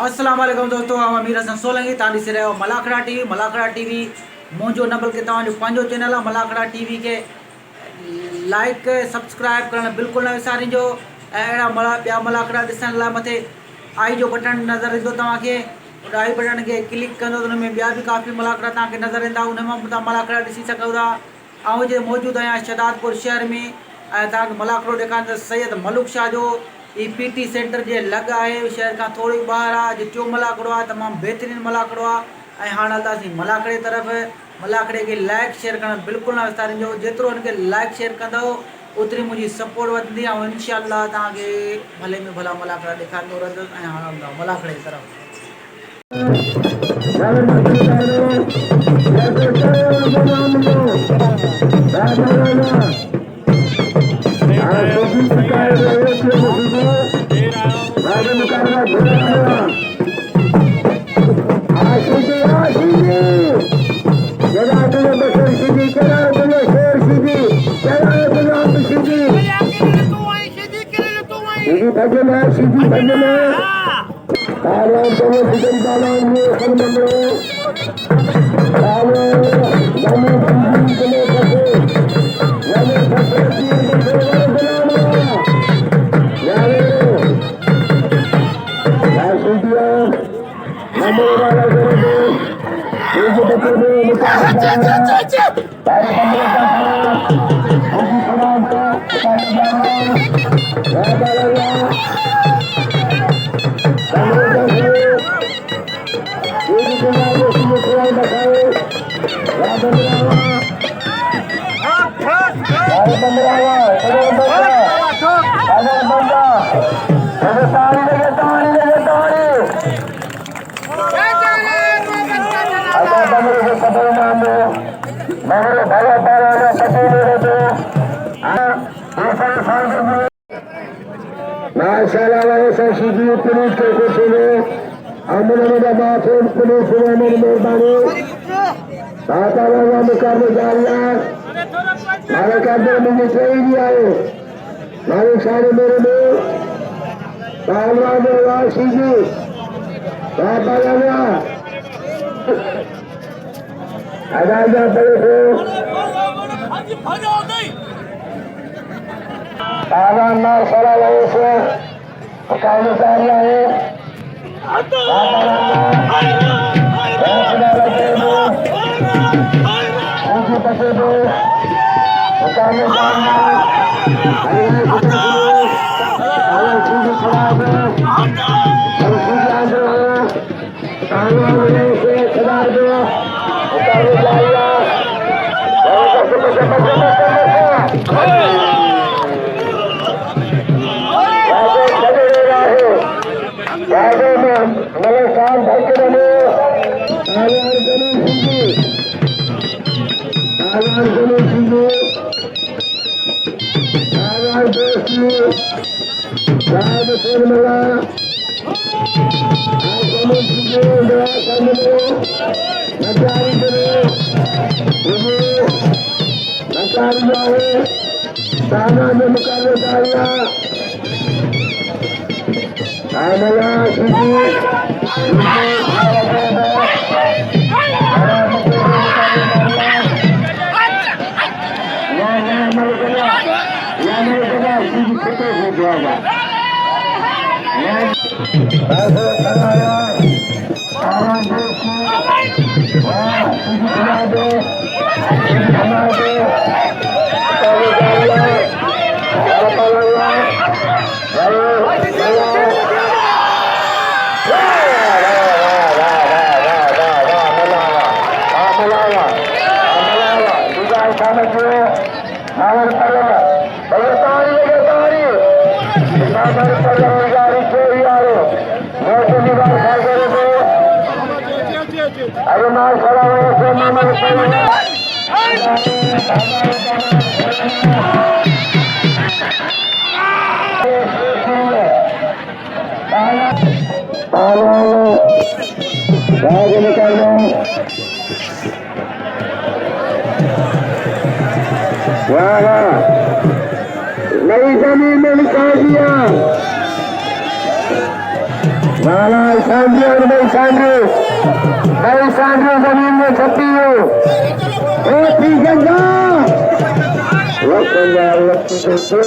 अस्सलाम वालेकुम दोस्तों, हम अमीर हसन सोलंकी ताली से रहो मलाखड़ा टीवी मुझो न बल्कि तव्हांजो पंहिंजो चैनल आहे मलाखड़ा टीवी के लाइक सब्सक्राइब करणु बिल्कुलु न विसारिजो। ऐं अहिड़ा ॿिया मलाखड़ा ॾिसण लाइ मथे आई जो बटन नज़र ईंदो तव्हांखे, उन आई बटन खे क्लिक कंदो त उन में ॿिया बि काफ़ी मलाखड़ा तव्हांखे नज़र ईंदा, उन मां तव्हां मलाखड़ा ॾिसी सघो था। ऐं जे मौजूदु आहियां शहदादपुर शहर में ऐं तव्हांखे मलाखड़ो ॾेखारींदुसि सैयद मलूक शाह जो पीटी सेंटर जे लॻ आहे, शहर खां थोरी ॿाहिरि आहे। अॼु टियों मलाखड़ो आहे, तमामु बहितरीनु मलाखड़ो आहे। ऐं हाणे हलंदासीं मलाखड़े तरफ़। मलाखड़े खे लाइक शेयर करणु बिल्कुलु न विसारिजो, जेतिरो हुनखे लाइक शेयर कंदव ओतिरी मुंहिंजी सपोर्ट वधंदी ऐं इनशाअल्लाह तव्हांखे भले में भला मलाखड़ा ॾेखारींदो रहंदुसि। ऐं हाणे हलंदा मलाखड़े तरफ़। नई जमीन में निकाल दिया। लाला सांड्री और भाई सांड्री जमीन में छपी हो ठीक है जा वो मनुष्य से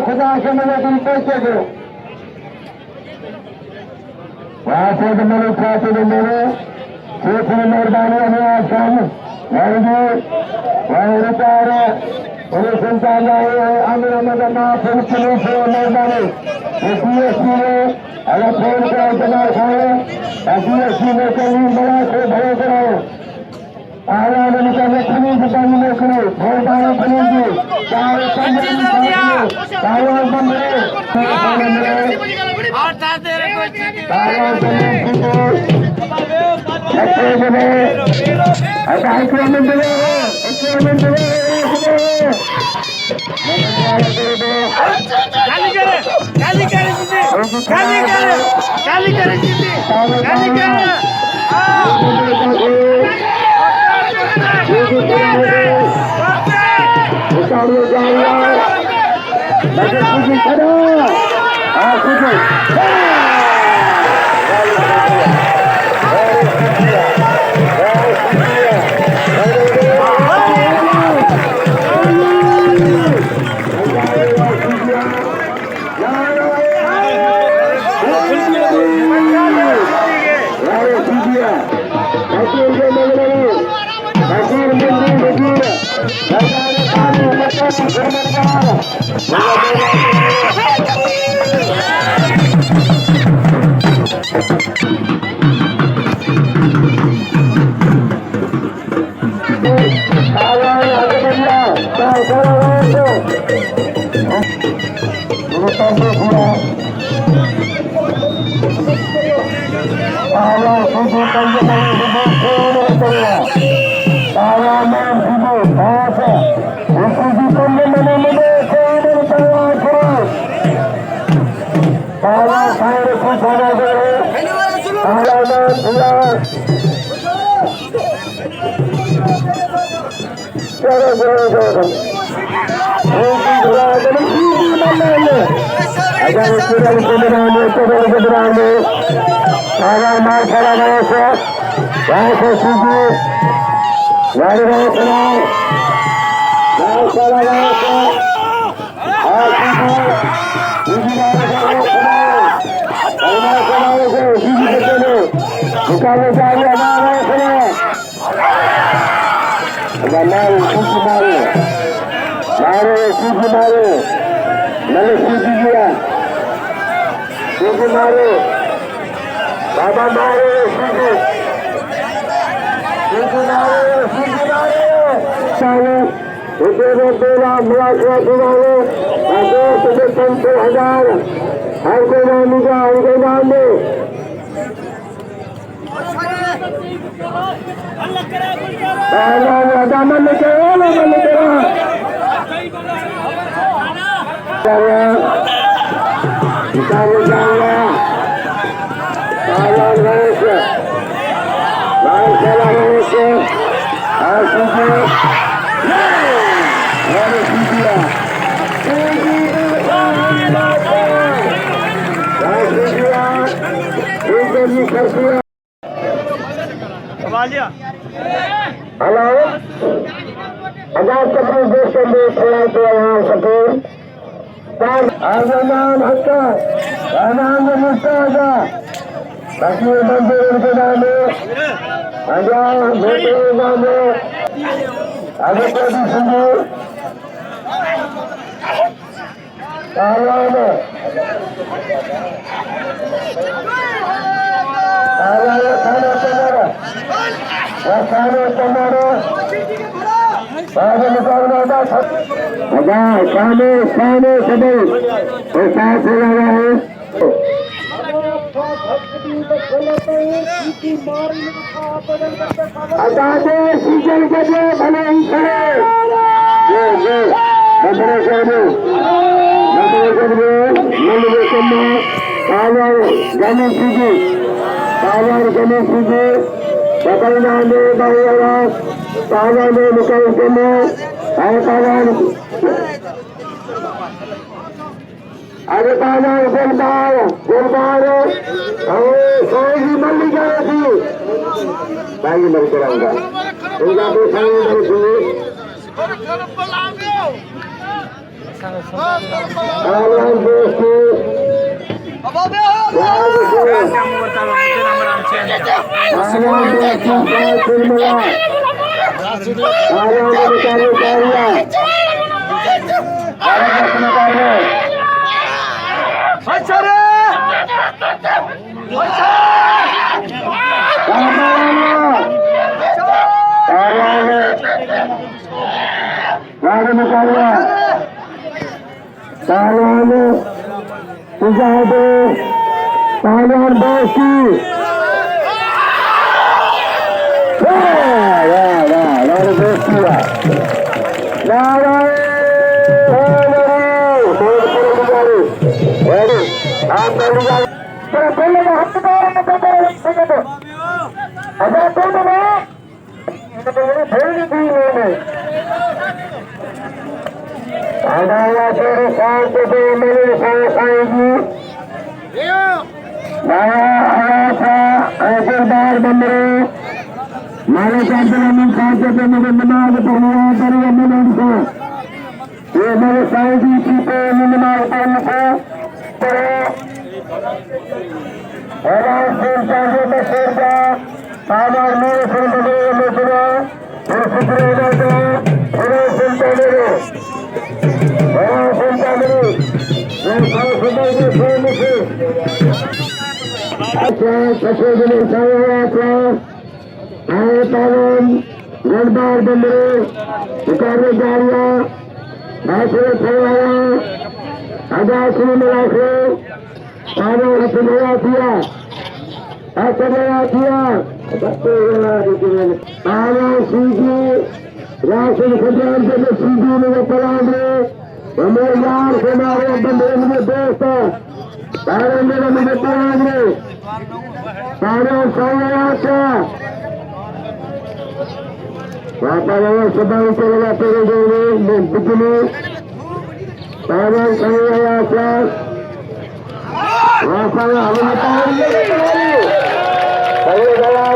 खुदा से मुझे तुम पैसे दो वहां से मेरे खाते में मेरे शेख मेहरबानी हमें आसान वही रिटायर उन्हें संतान अमीर मदना पुलिस मेहरबानी DSP में अगर फोन का इस्तेमाल खाए DSP में कहीं बड़ा से भरे कराओ आने निकलने खनी बतानी में करो फोन डालो बनेगी चार बंदे मारे कैंपन खाते थे मुझे नमाज पढ़ना करिए मिलन को ये मेरे साइजी पीते नमाज पढ़ने को और फिर चाहे तो फिर जा आवाज मेरे फिर बदले में सुना फिर फिक्र हो जाता फिर सुनता मेरे और सुनता मेरे मैं साल सुबह के फोन से अच्छा कसे दिने साया क्या आए पावन गणबार बंदरे उतारने जारिया भाषण फैलाया आजादी मिलाके पावन हथनया किया हथनया किया पावन सीधी राशन खजान से सीधी में पलांगे हमें यार से मारे बंदरे में दोस्त पावन मेरे में पलांगे पावन साया क्या वातावरण सदा चला तेरे जोड़े में बिजली पावन साया क्या वातावरण हमें